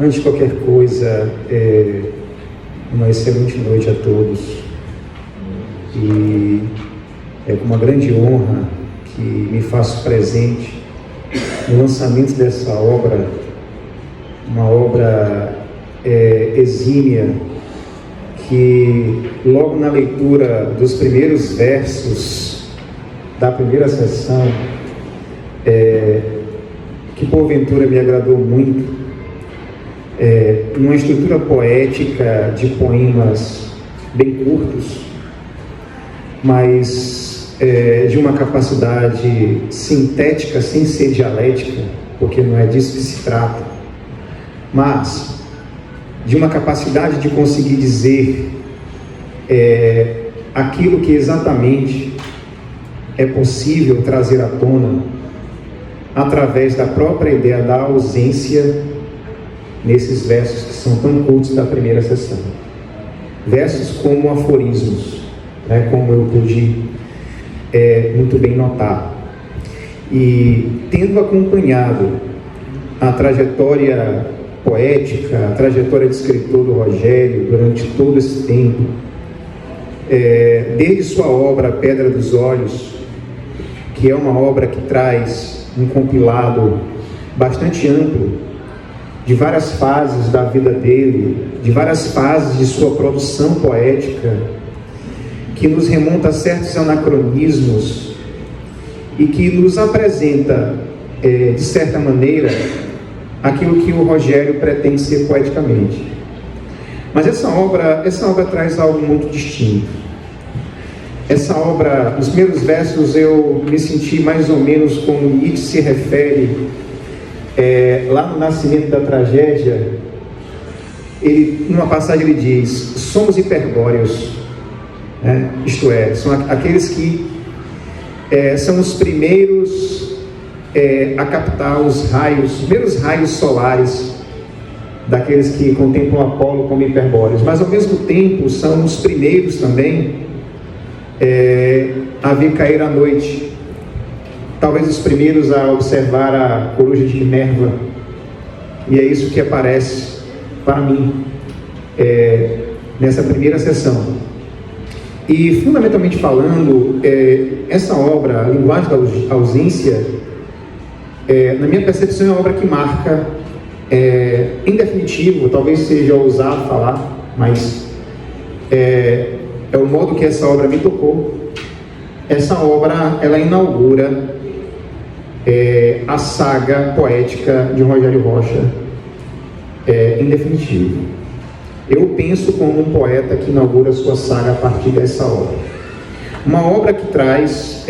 Antes de qualquer coisa, uma excelente noite a todos. E é com uma grande honra que me faço presente no lançamento dessa obra, uma obra exímia, que logo na leitura dos primeiros versos da primeira sessão, que porventura me agradou muito, numa estrutura poética de poemas bem curtos, mas de uma capacidade sintética sem ser dialética, porque não é disso que se trata, mas de uma capacidade de conseguir dizer aquilo que exatamente é possível trazer à tona através da própria ideia da ausência nesses versos que são tão curtos da primeira sessão. Versos como aforismos, né, como eu pude muito bem notar. E tendo acompanhado a trajetória poética, a trajetória de escritor do Rogério durante todo esse tempo, desde sua obra Pedra dos Olhos, que é uma obra que traz um compilado bastante amplo de várias fases da vida dele, de várias fases de sua produção poética, que nos remonta a certos anacronismos e que nos apresenta, de certa maneira, aquilo que o Rogério pretende ser poeticamente. Mas essa obra traz algo muito distinto. Essa obra, nos primeiros versos, eu me senti mais ou menos como Nietzsche se refere lá no Nascimento da Tragédia. Numa passagem ele diz: somos hiperbóreos, né? Isto é, são aqueles que são os primeiros a captar os primeiros raios solares daqueles que contemplam Apolo como hiperbóreos, mas ao mesmo tempo são os primeiros também a ver cair a noite, talvez os primeiros a observar a coruja de Minerva, e é isso que aparece para mim nessa primeira sessão. E fundamentalmente falando, essa obra, a linguagem da ausência, na minha percepção é uma obra que marca, em definitivo, talvez seja ousado falar, mas é o modo que essa obra me tocou. Essa obra, ela inaugura a saga poética de Rogério Rocha, em definitivo. Eu penso como um poeta que inaugura sua saga a partir dessa obra. Uma obra que traz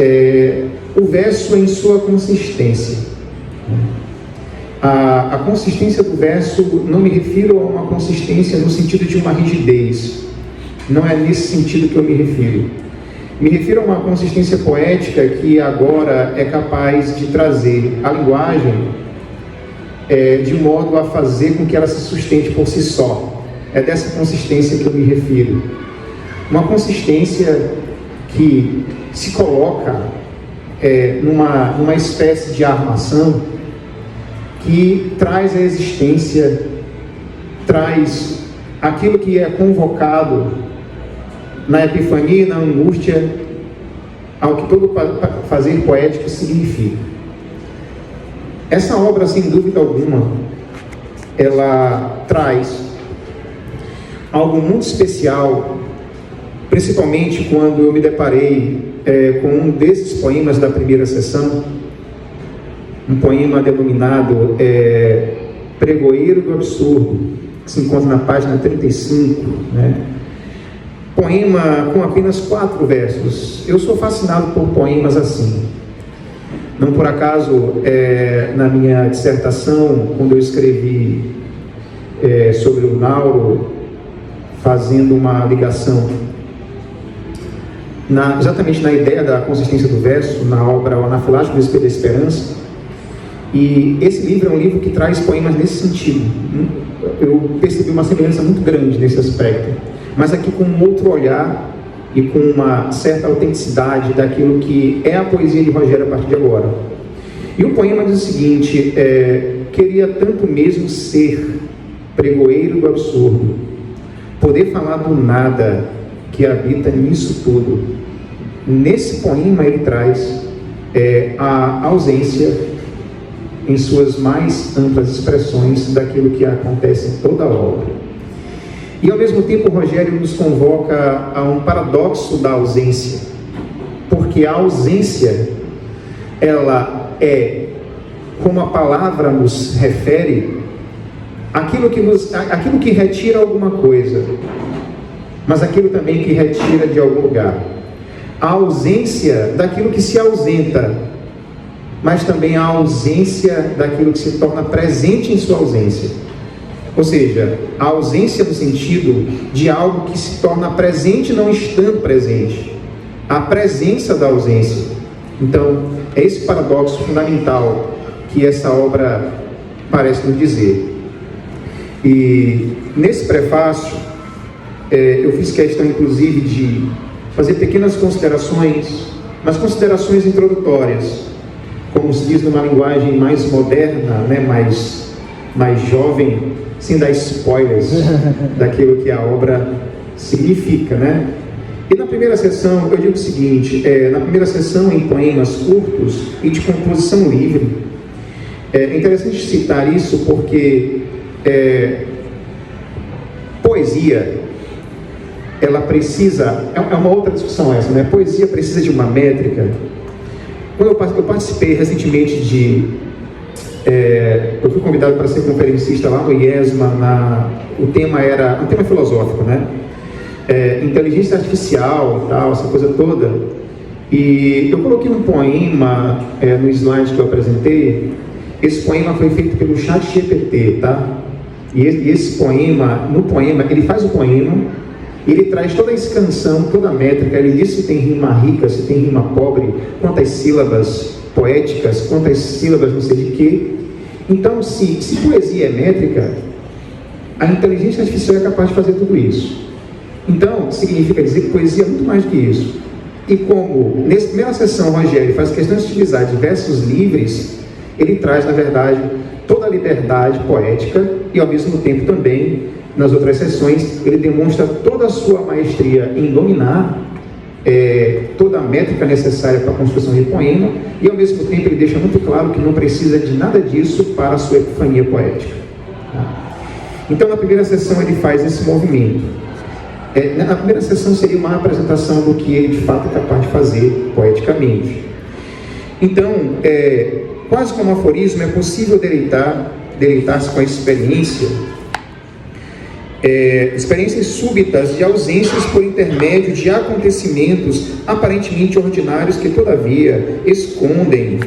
o verso em sua consistência. A consistência do verso, não me refiro a uma consistência no sentido de uma rigidez. Não é nesse sentido que eu me refiro. Me refiro a uma consistência poética que agora é capaz de trazer a linguagem de modo a fazer com que ela se sustente por si só. É dessa consistência que eu me refiro. Uma consistência que se coloca numa espécie de armação que traz a existência, traz aquilo que é convocado na epifania e na angústia, ao que todo fazer poético significa. Essa obra, sem dúvida alguma, ela traz algo muito especial, principalmente quando eu me deparei com um desses poemas da primeira sessão, um poema denominado Pregoeiro do Absurdo, que se encontra na página 35, né? Poema com apenas 4 versos. Eu sou fascinado por poemas assim. Não por acaso, na minha dissertação, quando eu escrevi sobre o Nauro, fazendo uma ligação exatamente na ideia da consistência do verso, na obra O Anafilático do Espelho da Esperança, e esse livro é um livro que traz poemas nesse sentido. Eu percebi uma semelhança muito grande nesse aspecto, mas aqui com um outro olhar e com uma certa autenticidade daquilo que é a poesia de Rogério a partir de agora. E o poema diz o seguinte: queria tanto mesmo ser pregoeiro do absurdo, poder falar do nada que habita nisso tudo. Nesse poema ele traz a ausência em suas mais amplas expressões daquilo que acontece em toda a obra. E ao mesmo tempo Rogério nos convoca a um paradoxo da ausência, porque a ausência, ela é, como a palavra nos refere, aquilo que retira alguma coisa, mas aquilo também que retira de algum lugar. A ausência daquilo que se ausenta, mas também a ausência daquilo que se torna presente em sua ausência. Ou seja, a ausência no sentido de algo que se torna presente não estando presente. A presença da ausência. Então, é esse paradoxo fundamental que essa obra parece nos dizer. E nesse prefácio, eu fiz questão inclusive de fazer pequenas considerações, mas considerações introdutórias, como se diz numa linguagem mais moderna, né, mais jovem, sem dar spoilers daquilo que a obra significa, né? E na primeira sessão, eu digo o seguinte, na primeira sessão em poemas curtos e de composição livre, é interessante citar isso porque poesia, ela precisa, é uma outra discussão essa, né? Poesia precisa de uma métrica. Quando eu participei recentemente eu fui convidado para ser conferencista lá no IESMA, o tema era um tema filosófico, né? Inteligência artificial, tal, essa coisa toda. E eu coloquei um poema no slide que eu apresentei. Esse poema foi feito pelo ChatGPT, tá? E esse poema, no poema, ele faz o poema, ele traz toda a escansão, toda a métrica, ele diz se tem rima rica, se tem rima pobre, quantas sílabas poéticas, quantas sílabas não sei de quê. Então, se poesia é métrica, a inteligência artificial é capaz de fazer tudo isso. Então, significa dizer que poesia é muito mais do que isso. E como, nessa primeira sessão, Rogério faz questão de utilizar diversos livres, ele traz, na verdade, toda a liberdade poética e, ao mesmo tempo, também, nas outras sessões, ele demonstra toda a sua maestria em dominar toda a métrica necessária para a construção de poema e, ao mesmo tempo, ele deixa muito claro que não precisa de nada disso para a sua epifania poética. Então, na primeira sessão, ele faz esse movimento. Na primeira sessão seria uma apresentação do que ele, de fato, é capaz de fazer poeticamente. Então, quase como aforismo, é possível deleitar-se com a experiência, experiências súbitas de ausências por intermédio de acontecimentos aparentemente ordinários que, todavia, escondem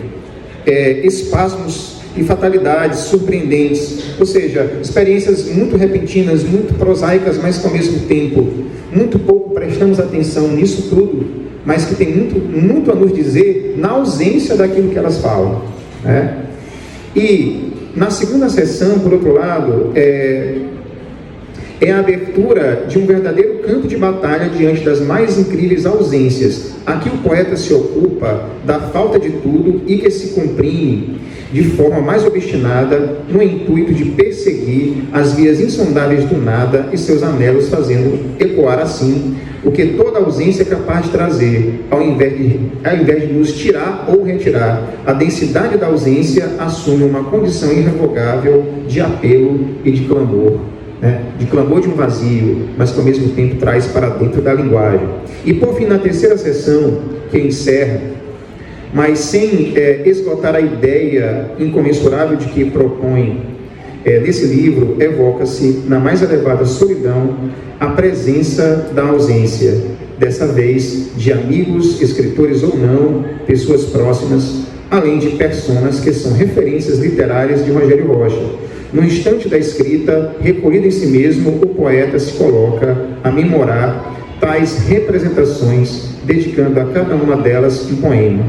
espasmos e fatalidades surpreendentes, ou seja, experiências muito repentinas, muito prosaicas, mas que ao mesmo tempo muito pouco prestamos atenção nisso tudo, mas que tem muito a nos dizer na ausência daquilo que elas falam, né? E na segunda sessão, por outro lado, é a abertura de um verdadeiro campo de batalha diante das mais incríveis ausências. Aqui o poeta se ocupa da falta de tudo e que se comprime de forma mais obstinada no intuito de perseguir as vias insondáveis do nada e seus anelos, fazendo ecoar assim o que toda ausência é capaz de trazer, ao invés de nos tirar ou retirar. A densidade da ausência assume uma condição irrevogável de apelo e de clamor. De clamor de um vazio, mas que ao mesmo tempo traz para dentro da linguagem. E por fim, na terceira sessão, que encerra, mas sem esgotar a ideia incomensurável de que propõe desse livro, evoca-se na mais elevada solidão a presença da ausência, dessa vez de amigos, escritores ou não, pessoas próximas, além de personas que são referências literárias de Rogério Rocha. No instante da escrita, recolhido em si mesmo, o poeta se coloca a memorar tais representações, dedicando a cada uma delas um poema.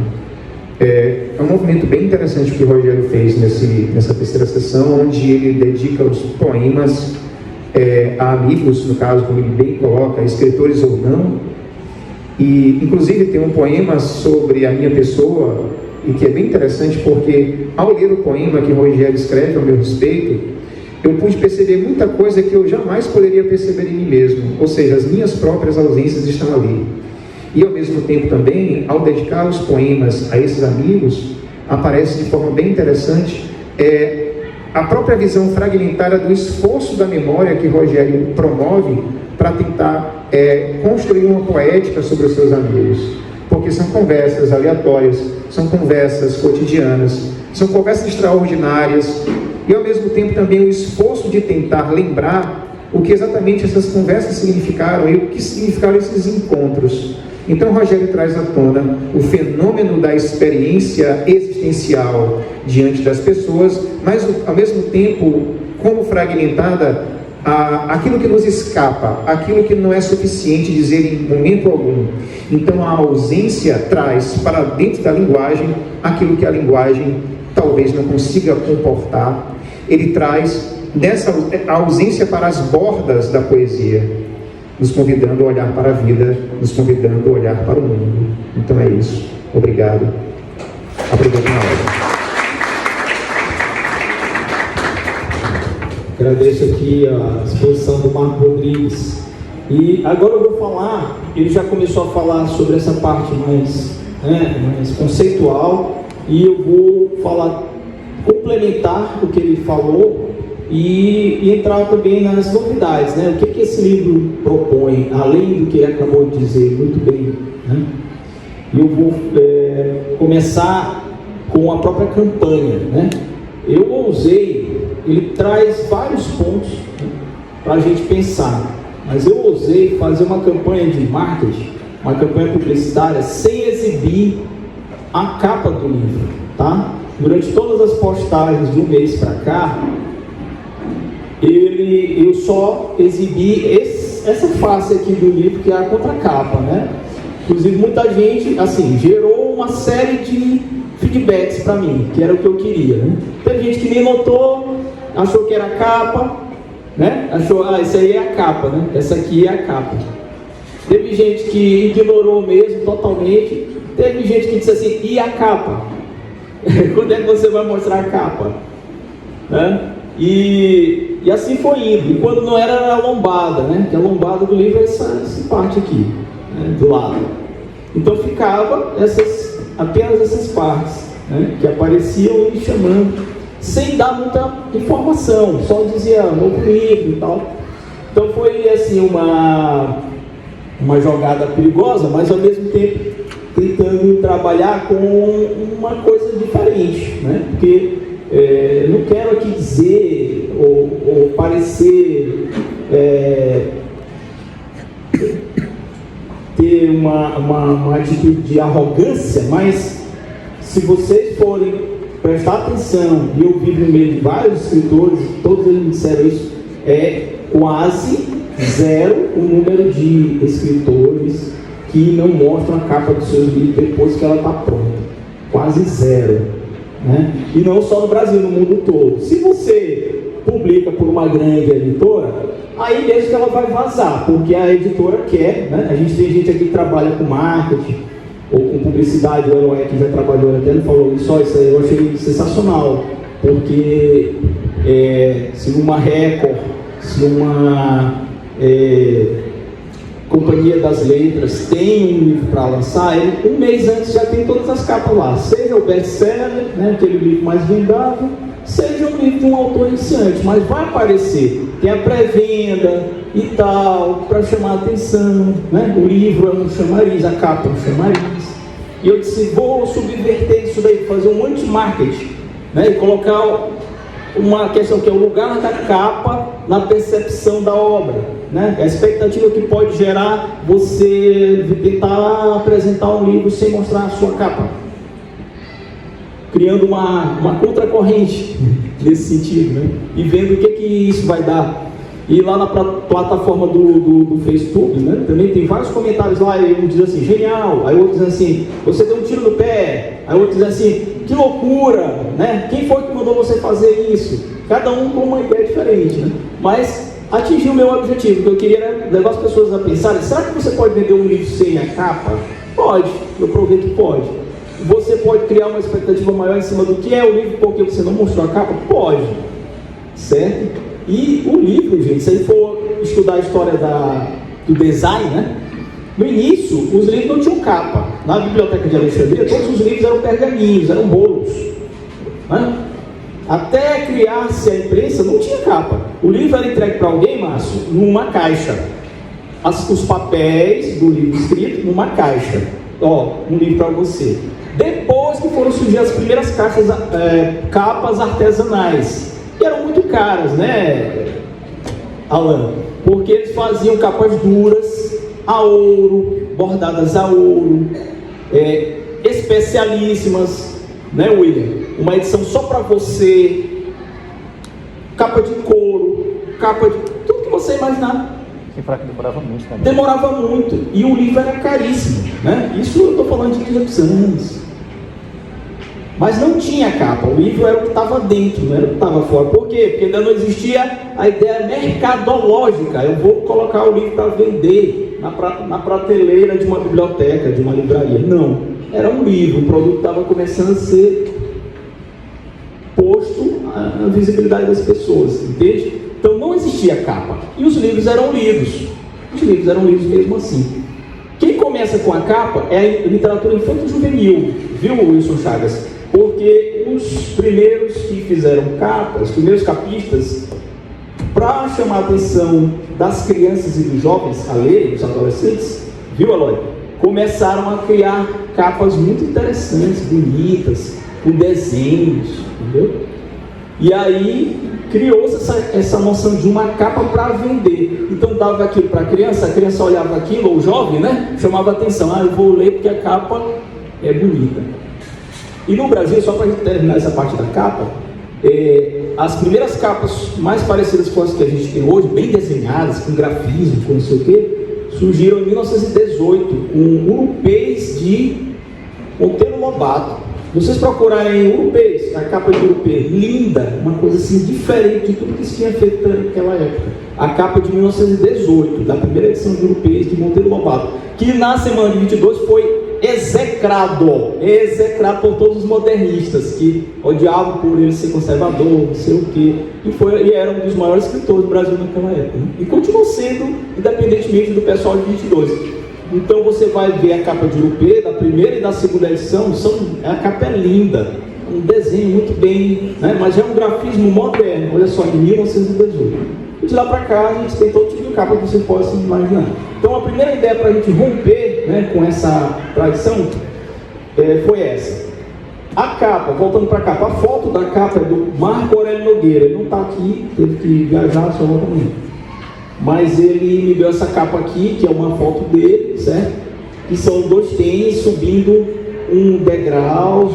É um movimento bem interessante que o Rogério fez nessa terceira sessão, onde ele dedica os poemas a amigos, no caso, como ele bem coloca, escritores ou não. E, inclusive, tem um poema sobre a minha pessoa, e que é bem interessante porque, ao ler o poema que Rogério escreve ao meu respeito, eu pude perceber muita coisa que eu jamais poderia perceber em mim mesmo, ou seja, as minhas próprias ausências estão ali. E ao mesmo tempo também, ao dedicar os poemas a esses amigos, aparece de forma bem interessante a própria visão fragmentada do esforço da memória que Rogério promove para tentar construir uma poética sobre os seus amigos. Porque são conversas aleatórias, são conversas cotidianas, são conversas extraordinárias, e ao mesmo tempo também o esforço de tentar lembrar o que exatamente essas conversas significaram e o que significaram esses encontros. Então Rogério traz à tona o fenômeno da experiência existencial diante das pessoas, mas ao mesmo tempo, como fragmentada, aquilo que nos escapa, aquilo que não é suficiente dizer em momento algum. Então a ausência traz para dentro da linguagem aquilo que a linguagem talvez não consiga comportar. Ele traz dessa ausência para as bordas da poesia, nos convidando a olhar para a vida, nos convidando a olhar para o mundo. Então é isso. Obrigado. Aproveitem a hora. Agradeço aqui a exposição do Marco Rodrigues. E agora eu vou falar, ele já começou a falar sobre essa parte mais conceitual, e eu vou falar, complementar o que ele falou e entrar também nas novidades, né? O que esse livro propõe, além do que ele acabou de dizer muito bem, né? Eu vou começar com a própria campanha, né? Eu ousei, ele traz vários pontos, né, para a gente pensar, mas eu ousei fazer uma campanha de marketing, uma campanha publicitária, sem exibir a capa do livro, tá? Durante todas as postagens de um mês para cá, eu só exibi essa face aqui do livro, que é a contracapa, né? Inclusive muita gente, assim, gerou uma série de feedbacks para mim, que era o que eu queria, né? Teve gente que nem notou, achou que era a capa, né? Achou, isso aí é a capa, né? Essa aqui é a capa. Teve gente que ignorou mesmo, totalmente. Teve gente que disse assim, e a capa? Quando é que você vai mostrar a capa? Né? E assim foi indo. E quando não era a lombada, né? Que a lombada do livro é essa parte aqui, né? Do lado. Então ficava apenas essas partes, né? Que apareciam me chamando, sem dar muita informação, só dizia novo livro e tal. Então foi assim uma jogada perigosa, mas ao mesmo tempo tentando trabalhar com uma coisa diferente, né? Porque não quero aqui dizer ou parecer ter uma atitude de arrogância, mas se vocês forem prestar atenção e ouvir no meio de vários escritores, todos eles me disseram isso, é quase zero o número de escritores que não mostram a capa dos seus livros depois que ela está pronta. Quase zero, né? E não só no Brasil, no mundo todo. Se você publica por uma grande editora, aí mesmo que ela vai vazar, porque a editora quer, né? A gente tem gente aqui que trabalha com marketing ou com publicidade, o Eloé que já trabalhou até, ele falou isso aí eu achei sensacional, porque se uma Record, se uma Companhia das Letras tem um livro para lançar, ele, um mês antes já tem todas as capas lá, seja o best-seller, né, aquele livro mais vendável, seja um livro de um autor iniciante, mas vai aparecer, tem a pré-venda e tal, para chamar a atenção, né? O livro é um chamariz, a capa é um chamariz, e eu disse, vou subverter isso daí, fazer um anti-marketing, né, e colocar uma questão que é o lugar da capa na percepção da obra, né? A expectativa que pode gerar você tentar apresentar um livro sem mostrar a sua capa, criando uma contracorrente nesse sentido, né? E vendo o que isso vai dar. E lá na plataforma do Facebook, né, também tem vários comentários lá, e um diz assim, genial, aí outro diz assim, você deu um tiro no pé, aí outro diz assim, que loucura, né? Quem foi que mandou você fazer isso? Cada um com uma ideia diferente, né? Mas atingiu o meu objetivo, que eu queria era levar as pessoas a pensarem, será que você pode vender um livro sem a capa? Pode, eu provei que pode. Você pode criar uma expectativa maior em cima do que é o livro porque você não mostrou a capa? Pode, certo? E o livro, gente, se ele for estudar a história do design, né? No início, os livros não tinham capa. Na Biblioteca de Alexandria, todos os livros eram pergaminhos, eram bolos, né? Até criar-se a imprensa, não tinha capa. O livro era entregue para alguém, Márcio, numa caixa. Os papéis do livro escrito numa caixa. Ó, um livro para você. Depois que foram surgir as primeiras capas artesanais, que eram muito caras, né, Alan? Porque eles faziam capas duras, a ouro, bordadas a ouro, especialíssimas, né, William? Uma edição só para você, capa de couro, capa de tudo que você imaginar. Demorava muito também. Demorava muito, e o livro era caríssimo, né? Isso eu estou falando de 500 anos. Mas não tinha capa, o livro era o que estava dentro, não era o que estava fora. Por quê? Porque ainda não existia a ideia mercadológica. Eu vou colocar o livro para vender na prateleira de uma biblioteca, de uma livraria. Não, era um livro, o produto estava começando a ser posto à visibilidade das pessoas, entende? Então não existia capa, e os livros eram lidos. Os livros eram lidos mesmo assim. Quem começa com a capa é a literatura infanto-juvenil, viu, Wilson Chagas? Porque os primeiros que fizeram capas, os primeiros capistas, para chamar a atenção das crianças e dos jovens a lerem, dos adolescentes, viu, Aloy? Começaram a criar capas muito interessantes, bonitas, com desenhos, entendeu? E aí criou-se essa noção de uma capa para vender. Então dava aquilo para a criança olhava aquilo, ou o jovem, né? Chamava a atenção, eu vou ler porque a capa é bonita. E no Brasil, só para a gente terminar essa parte da capa, as primeiras capas mais parecidas com as que a gente tem hoje, bem desenhadas, com grafismo, com não sei o quê, surgiram em 1918, com Urupês de Monteiro Lobato. Vocês procurarem Urupês, a capa de Urupês, linda, uma coisa assim diferente de tudo que se tinha feito naquela época. A capa de 1918, da primeira edição de Urupês de Monteiro Lobato, que na semana de 22 foi execrado por todos os modernistas, que odiavam por ele ser conservador, não sei o quê, e era um dos maiores escritores do Brasil naquela época, né? E continuou sendo, independentemente do pessoal de 22. Então você vai ver a capa de Urupê, da primeira e da segunda edição, a capa é linda, um desenho muito bem, né? Mas é um grafismo moderno, olha só, de 1918. E de lá para cá a gente tem todo tipo de capa que você possa imaginar. Então a primeira ideia para a gente romper, né, com essa tradição foi essa. A capa, voltando para a capa, a foto da capa é do Marco Aurélio Nogueira, ele não está aqui, teve que viajar, só volta amanhã. Mas ele me deu essa capa aqui, que é uma foto dele, certo? Que são dois tênis subindo degraus,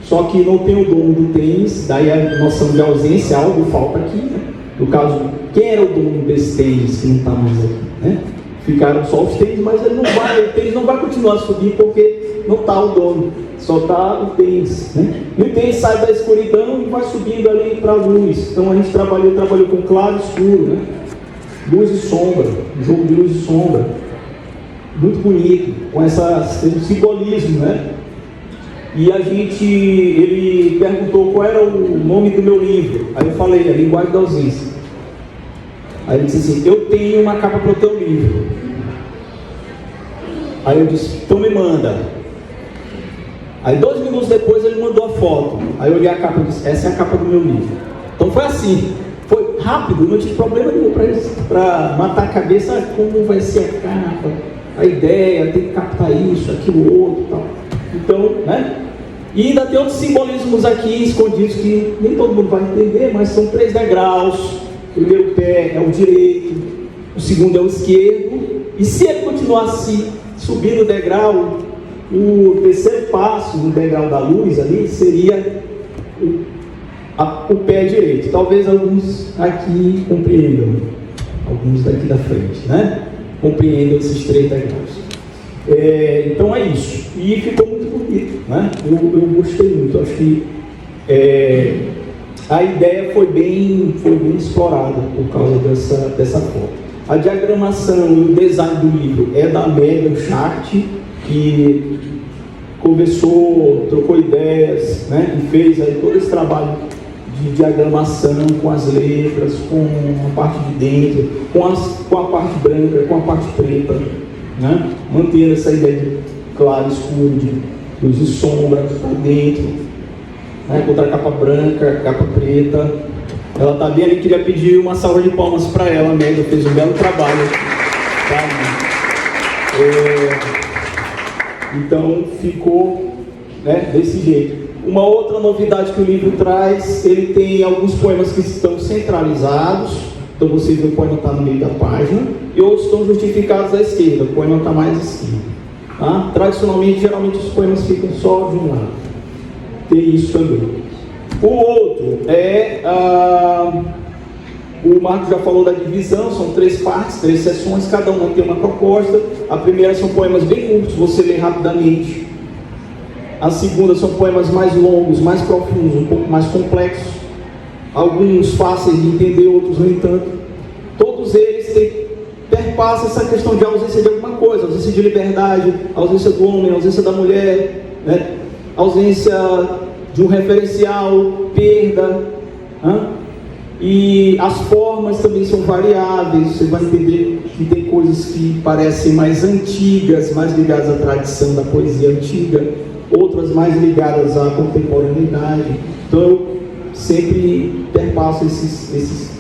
só que não tem o dono do tênis, daí a noção de ausência, algo falta aqui, né? No caso, quem era o dono desse tênis que não está mais aqui, né? Ficaram só os tênis, mas o tênis não vai continuar a subir porque não está o dono, só está o tênis, né? E o tênis sai da escuridão e vai subindo ali para a luz. Então a gente trabalhou com claro e escuro, né? Luz e sombra, um jogo de luz e sombra, muito bonito, com esse simbolismo, né? E ele perguntou qual era o nome do meu livro. Aí eu falei, A Linguagem da Ausência. Aí ele disse assim, eu tenho uma capa para o teu livro. Aí eu disse, então me manda. Aí 2 minutos depois ele mandou a foto. Aí eu olhei a capa e disse, essa é a capa do meu livro. Então foi assim. Foi rápido, não tive problema nenhum para matar a cabeça, como vai ser a capa, a ideia, tem que captar isso, aquilo, outro e tal. Então, né? E ainda tem outros simbolismos aqui escondidos que nem todo mundo vai entender, mas são 3 degraus. O primeiro pé é o direito, o segundo é o esquerdo, e se ele continuasse subindo o degrau, o terceiro passo no degrau da luz ali seria o pé direito. Talvez alguns aqui compreendam, alguns daqui da frente, né? Compreendam esses 3 degraus. Então é isso. E ficou muito bonito, né? Eu gostei muito. Acho que a ideia foi bem explorada por causa dessa foto. A diagramação e o design do livro é da Megan Schacht, que conversou, trocou ideias, né? E fez aí todo esse trabalho de diagramação, com as letras, com a parte de dentro, com a parte branca, com a parte preta, né? Mantendo essa ideia de claro, escuro, de luz e sombra por dentro, né? Contra a capa branca, capa preta. Ela está bem ali, queria pedir uma salva de palmas para ela, a Amélia fez um belo trabalho. Então ficou, né, desse jeito. Uma outra novidade que o livro traz, ele tem alguns poemas que estão centralizados, então você vê o poema está no meio da página, e outros estão justificados à esquerda, o poema está mais à esquerda. Tá? Tradicionalmente, geralmente os poemas ficam só de um lado. Tem isso também. O outro é, o Marcos já falou da divisão, são 3 partes, 3 sessões, cada uma tem uma proposta. A primeira são poemas bem curtos, você lê rapidamente. A segunda são poemas mais longos, mais profundos, um pouco mais complexos. Alguns fáceis de entender, outros nem tanto. Todos eles perpassam essa questão de ausência de alguma coisa, ausência de liberdade, ausência do homem, ausência da mulher, né? Ausência de um referencial, perda. E as formas também são variáveis, você vai entender que tem coisas que parecem mais antigas, mais ligadas à tradição da poesia antiga, outras mais ligadas à contemporaneidade. Então eu sempre perpasso esses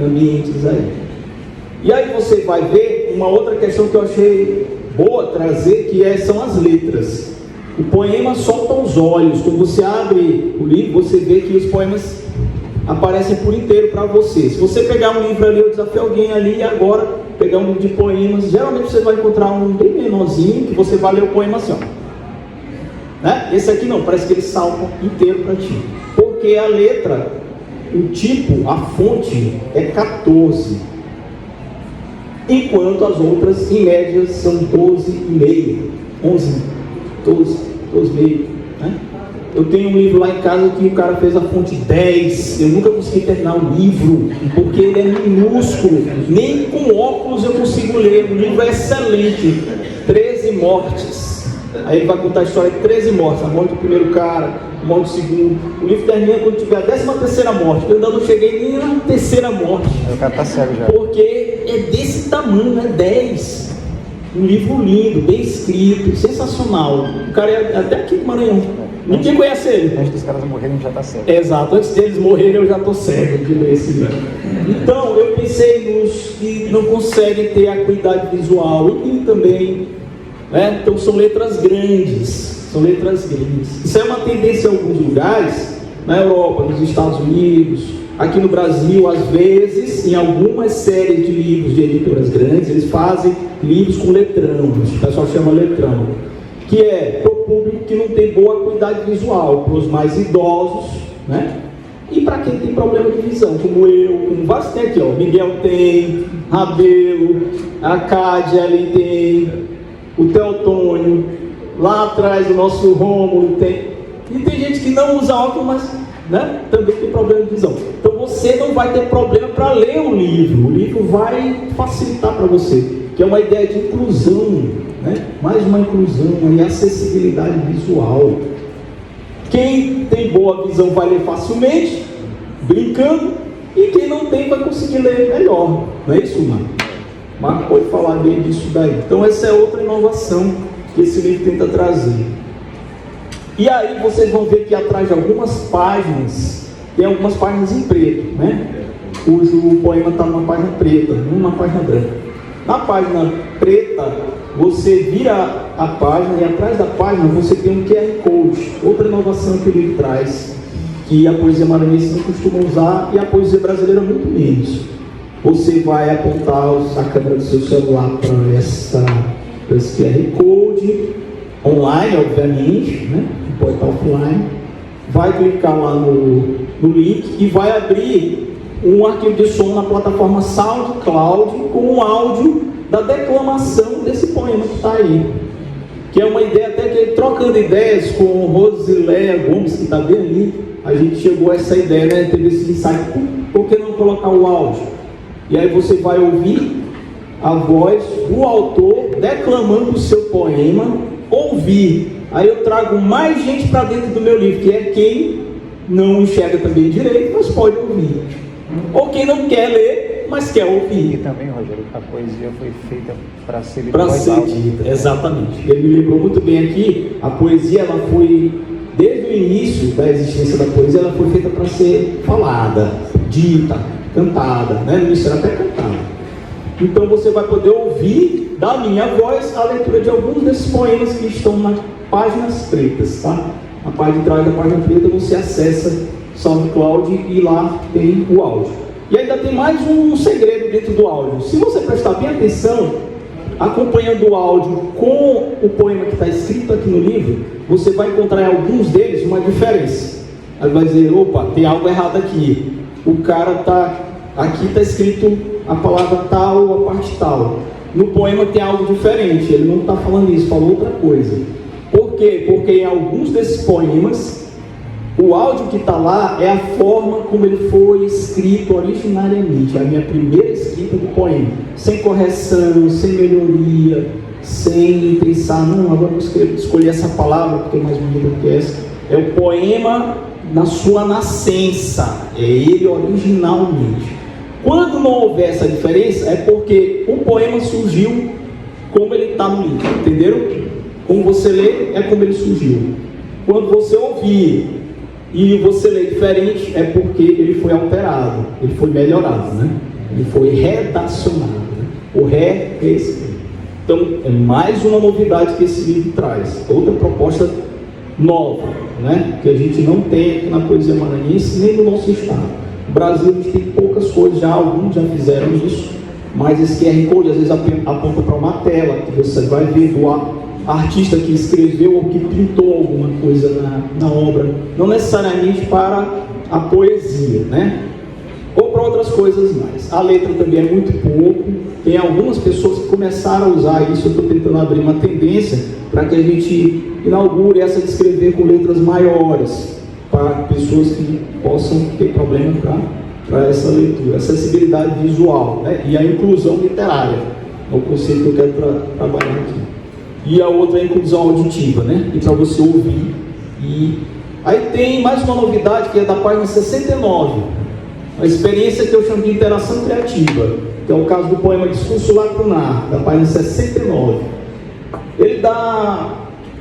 ambientes aí. E aí você vai ver uma outra questão que eu achei boa trazer, que são as letras. O poema solta os olhos. Quando você abre o livro, você vê que os poemas aparecem por inteiro para você. Se você pegar um livro ali, eu desafio alguém ali e agora pegar um livro de poemas, geralmente você vai encontrar um bem menorzinho, que você vai ler o poema assim, ó. Né? Esse aqui não, parece que ele salta inteiro para ti. Porque a letra, o tipo, a fonte é 14. Enquanto as outras, em média, são 12,5. 11, 12,5. Né? Eu tenho um livro lá em casa que o cara fez a fonte 10. Eu nunca consegui terminar o livro, porque ele é minúsculo. Nem com óculos eu consigo ler. O livro é excelente. 13 mortes. Aí ele vai contar a história de 13 mortes. A morte do primeiro cara, a morte do segundo. O livro termina quando tiver a 13ª morte. Eu ainda não cheguei nem na 3ª morte. O cara tá cego já. Porque é desse tamanho, é 10. Um livro lindo, bem escrito, sensacional. O cara é até aqui do Maranhão. Ninguém conhece ele. Antes dos caras morrerem, já tá cego. Exato, antes deles morrerem eu já estou cego de ler esse livro. Então eu pensei nos que não conseguem ter acuidade visual e também, né? Então são letras grandes. São letras grandes. Isso é uma tendência em alguns lugares, na Europa, nos Estados Unidos, aqui no Brasil, às vezes, em algumas séries de livros de editoras grandes, eles fazem livros com letrão, o pessoal chama letrão, que é para o público que não tem boa acuidade visual, para os mais idosos, né? E para quem tem problema de visão, como eu, como vários tem aqui, ó, Miguel tem, Rabelo, a Cádia ali tem, o Teotônio, lá atrás o nosso Rômulo tem, e tem gente que não usa óculos, mas, né, também tem problema de visão. Então você não vai ter problema para ler o livro vai facilitar para você, que é uma ideia de inclusão, né? Mais uma inclusão e acessibilidade visual. Quem tem boa visão vai ler facilmente, brincando, e quem não tem vai conseguir ler melhor. Não é isso, Marco? Marco pode falar bem disso daí. Então essa é outra inovação que esse livro tenta trazer. E aí vocês vão ver que atrás de algumas páginas, tem algumas páginas em preto, né? Cujo poema está numa página preta, numa página branca. Na página preta, você vira a página e atrás da página você tem um QR Code. Outra inovação que o livro traz, que a poesia maranhense não costuma usar e a poesia brasileira muito menos. Você vai apontar a câmera do seu celular para esse QR Code, online, obviamente, né? Pode estar offline. Vai clicar lá no link e vai abrir um arquivo de som na plataforma SoundCloud com um áudio da declamação desse poema que está aí. Que é uma ideia até que, trocando ideias com Rosileia Gomes, que está bem ali, a gente chegou a essa ideia, né? Teve esse insight, por que não colocar o áudio? E aí você vai ouvir a voz do autor declamando o seu poema, ouvir. Aí eu trago mais gente para dentro do meu livro, que é quem não enxerga também direito, mas pode ouvir. Ou quem não quer ler, mas quer E ouvir. também, Rogério, a poesia foi feita para ser lida Para em voz ser alta. dita, exatamente. Ele me lembrou muito bem aqui, a poesia, ela foi, desde o início da existência da poesia, ela foi feita para ser falada, dita, cantada, né? No início era até cantada. Então você vai poder ouvir da minha voz a leitura de alguns desses poemas que estão nas páginas pretas, tá? Na parte de trás da página preta você acessa SoundCloud e lá tem o áudio. E ainda tem mais um segredo dentro do áudio. Se você prestar bem atenção, acompanhando o áudio com o poema que está escrito aqui no livro, você vai encontrar em alguns deles uma diferença. Aí vai dizer, opa, tem algo errado aqui. O cara tá, aqui está escrito a palavra tal, a parte tal. No poema tem algo diferente, ele não está falando isso, falou outra coisa. Por quê? Porque em alguns desses poemas, o áudio que está lá é a forma como ele foi escrito originariamente, a minha primeira escrita do poema, sem correção, sem melhoria, sem pensar, não, agora vou escolher essa palavra porque é mais bonita que essa. É o poema na sua nascença, é ele originalmente. Quando não houver essa diferença, é porque o poema surgiu como ele está no livro, entenderam? Como você lê, é como ele surgiu. Quando você ouvir e você lê diferente, é porque ele foi alterado, ele foi melhorado, né? Ele foi redacionado, né? O ré é esse. Então, é mais uma novidade que esse livro traz, outra proposta nova, né? Que a gente não tem aqui na poesia maranhense, nem no nosso estado. No Brasil, a gente tem poucas coisas, já alguns já fizeram isso, mas esse QR Code às vezes aponta para uma tela, que você vai ver do artista que escreveu ou que pintou alguma coisa na obra, não necessariamente para a poesia, né? Ou para outras coisas mais. A letra também é muito pouco, tem algumas pessoas que começaram a usar isso, eu estou tentando abrir uma tendência para que a gente inaugure essa de escrever com letras maiores, para pessoas que possam ter problema para essa leitura, acessibilidade visual, né? E a inclusão literária, é o conceito que eu quero trabalhar aqui. E a outra é a inclusão auditiva, né? E para você ouvir. E aí tem mais uma novidade que é da página 69, a experiência que eu chamo de interação criativa, que é o caso do poema Discurso Lacunar, da página 69. Ele dá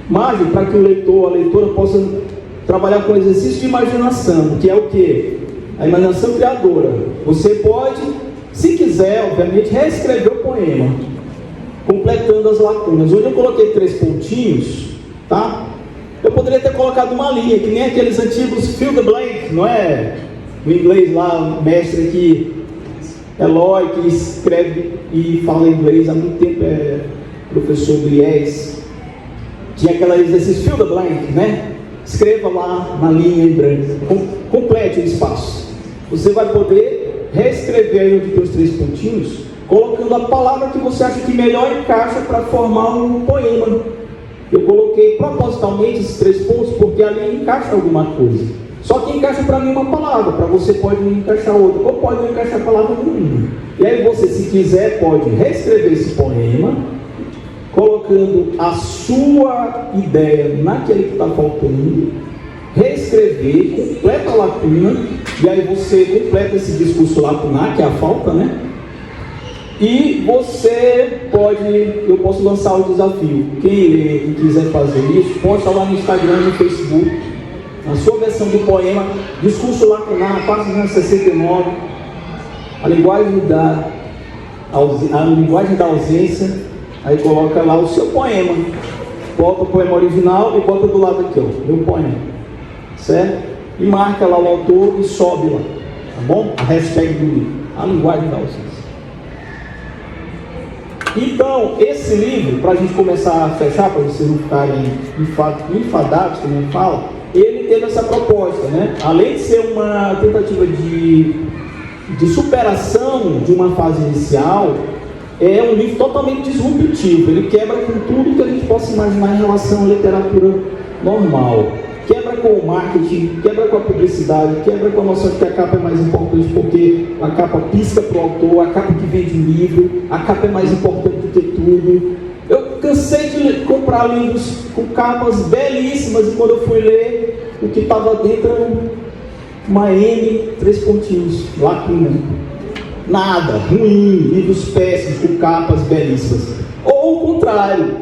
margem para que o leitor, a leitora possa trabalhar com exercício de imaginação, que é o quê? A imaginação criadora. Você pode, se quiser, obviamente, reescrever o poema, completando as lacunas. Hoje eu coloquei 3 pontinhos, tá? Eu poderia ter colocado uma linha, que nem aqueles antigos fill the blank, não é? O inglês lá, o mestre aqui, Eloy, que escreve e fala inglês há muito tempo, é professor do IES. Tinha aquele exercício fill the blank, né? Escreva lá na linha em branco, complete o espaço. Você vai poder reescrever aí onde tem os 3 pontinhos, colocando a palavra que você acha que melhor encaixa para formar um poema. Eu coloquei propositalmente esses 3 pontos porque ali encaixa alguma coisa. Só que encaixa para mim uma palavra, para você pode encaixar outra, ou pode não encaixar a palavra nenhuma. E aí você, se quiser, pode reescrever esse poema, colocando a sua ideia naquele que está faltando, reescrever, completa a lacuna, e aí você completa esse discurso lacunar, que é a falta, né? E você pode, eu posso lançar o desafio. Quem quiser fazer isso, posta lá no Instagram, no Facebook, a sua versão do poema, Discurso Lacunar, página 69, a linguagem da ausência, aí coloca lá o seu poema, bota o poema original e bota do lado aqui, ó, meu poema, certo? E marca lá o autor e sobe lá, tá bom? A hashtag do livro, a linguagem da ausência. Então, esse livro, para a gente começar a fechar, para vocês não ficarem enfadados, como eu falo, ele teve essa proposta, né? Além de ser uma tentativa de superação de uma fase inicial, é um livro totalmente disruptivo. Ele quebra com tudo que a gente possa imaginar em relação à literatura normal. Quebra com o marketing, quebra com a publicidade, quebra com a noção de que a capa é mais importante porque a capa pisca para o autor, a capa que vende o livro, a capa é mais importante do que tudo. Eu cansei de comprar livros com capas belíssimas e quando eu fui ler, o que estava dentro uma M, 3 pontinhos, lacuna. Nada, ruim, livros péssimos, com capas belíssimas. Ou o contrário,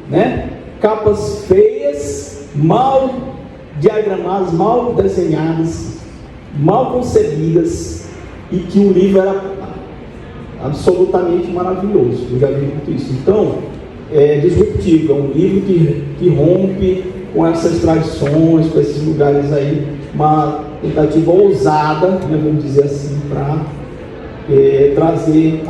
né? Capas feias, mal diagramadas, mal desenhadas, mal concebidas, e que o livro era absolutamente maravilhoso. Eu já vi muito isso. Então, é disruptivo, é um livro que rompe com essas tradições, com esses lugares aí, uma tentativa ousada, né, vamos dizer assim, para trazer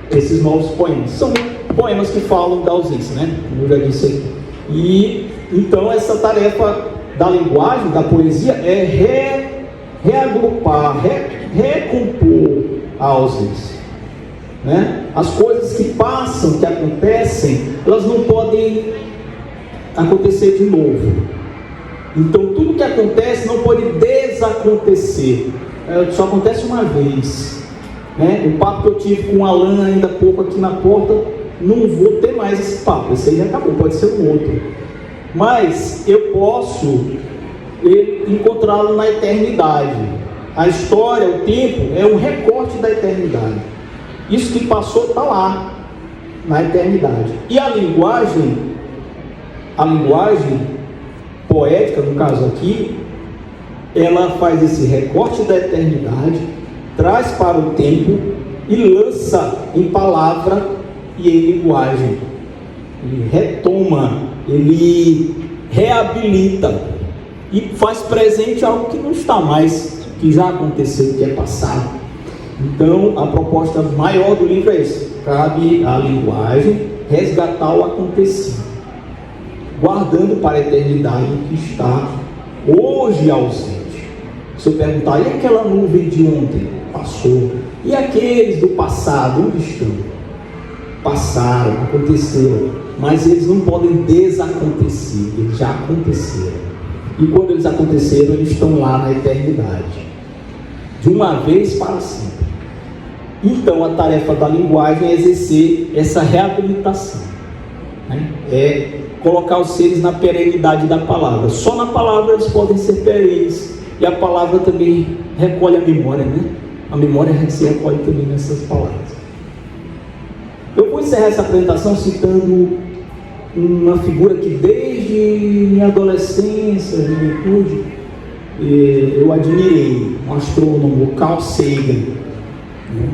esses novos poemas. São poemas que falam da ausência, né? Como eu já disse aqui. E então essa tarefa da linguagem, da poesia, é reagrupar, recompor a ausência, né? As coisas que passam, que acontecem, elas não podem acontecer de novo. Então tudo que acontece não pode desacontecer. Só acontece uma vez, né? O papo que eu tive com o Alan ainda há pouco aqui na porta, não vou ter mais esse papo, esse aí já acabou, pode ser um outro, mas eu posso encontrá-lo na eternidade. A história, o tempo, é um recorte da eternidade. Isso que passou está lá, na eternidade. E a linguagem poética, no caso aqui, ela faz esse recorte da eternidade, traz para o tempo e lança em palavra e em linguagem. Ele retoma, ele reabilita e faz presente algo que não está mais, que já aconteceu, que é passado. Então, a proposta maior do livro é isso: cabe à linguagem resgatar o acontecido, guardando para a eternidade o que está hoje ausente. Se eu perguntar, e aquela nuvem de ontem? Passou. E aqueles do passado, onde estão? Passaram, aconteceram, mas eles não podem desacontecer, eles já aconteceram. E quando eles aconteceram, eles estão lá na eternidade, de uma vez para sempre. Então a tarefa da linguagem é exercer essa reabilitação, né? É colocar os seres na perenidade da palavra. Só na palavra eles podem ser perenes, e a palavra também recolhe a memória, né? A memória se recolhe também nessas palavras. Eu vou encerrar essa apresentação citando uma figura que desde minha adolescência, juventude, eu admirei, um astrônomo, Carl Sagan, né?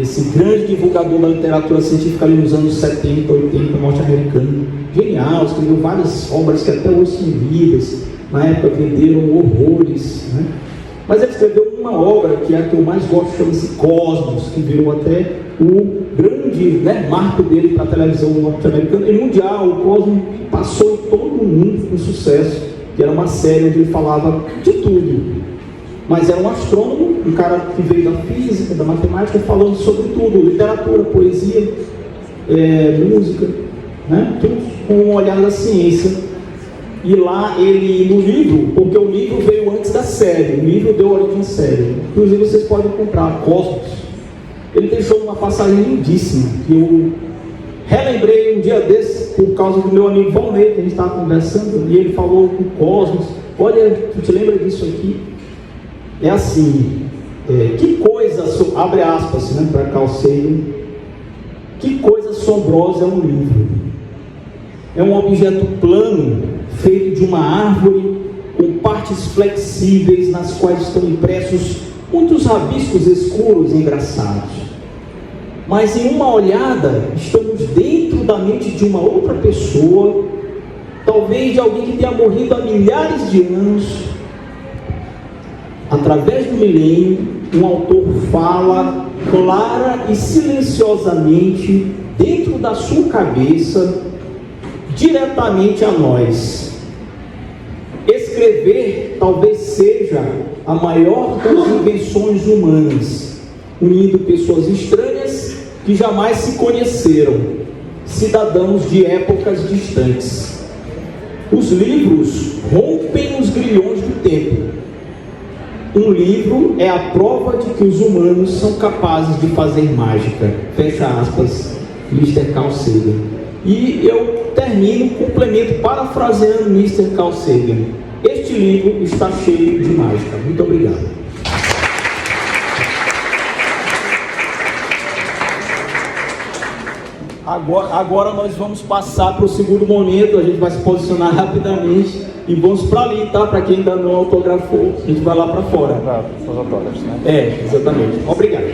Esse grande divulgador da literatura científica ali nos anos 70, 80, norte-americano, genial, escreveu várias obras que até hoje são lidas, na época venderam horrores, né? Mas ele escreveu uma obra que é a que eu mais gosto, chama-se Cosmos, que virou até o grande, né, marco dele para a televisão norte-americana e mundial. O Cosmos passou em todo o mundo com sucesso, que era uma série onde ele falava de tudo, mas era um astrônomo, um cara que veio da física, da matemática, falando sobre tudo: literatura, poesia, música, né, tudo com um olhar da ciência. E lá ele, no livro, porque o livro veio antes da série, o livro deu origem à série, inclusive vocês podem comprar, Cosmos. Ele deixou uma passagem lindíssima, que eu relembrei um dia desses, por causa do meu amigo Valnei, que a gente estava conversando, e ele falou com Cosmos: olha, tu te lembra disso aqui? É assim, que coisa, abre aspas, né, para Carl Sagan, que coisa assombrosa é um livro. É um objeto plano, feito de uma árvore, com partes flexíveis, nas quais estão impressos muitos rabiscos escuros e engraçados. Mas em uma olhada, estamos dentro da mente de uma outra pessoa, talvez de alguém que tenha morrido há milhares de anos. Através do milênio, um autor fala clara e silenciosamente, dentro da sua cabeça, diretamente a nós. Escrever talvez seja a maior das invenções humanas, unindo pessoas estranhas que jamais se conheceram, cidadãos de épocas distantes. Os livros rompem os grilhões do tempo. Um livro é a prova de que os humanos são capazes de fazer mágica. Fecha aspas, Mr. Carl Sagan. E eu termino, complemento, parafraseando Mr. Carl Sagan. Este livro está cheio de mágica. Muito obrigado. Agora nós vamos passar para o segundo momento, a gente vai se posicionar rapidamente e vamos para ali, tá? Para quem ainda não autografou, a gente vai lá para fora. Para os autógrafos, né? É, exatamente. Obrigado.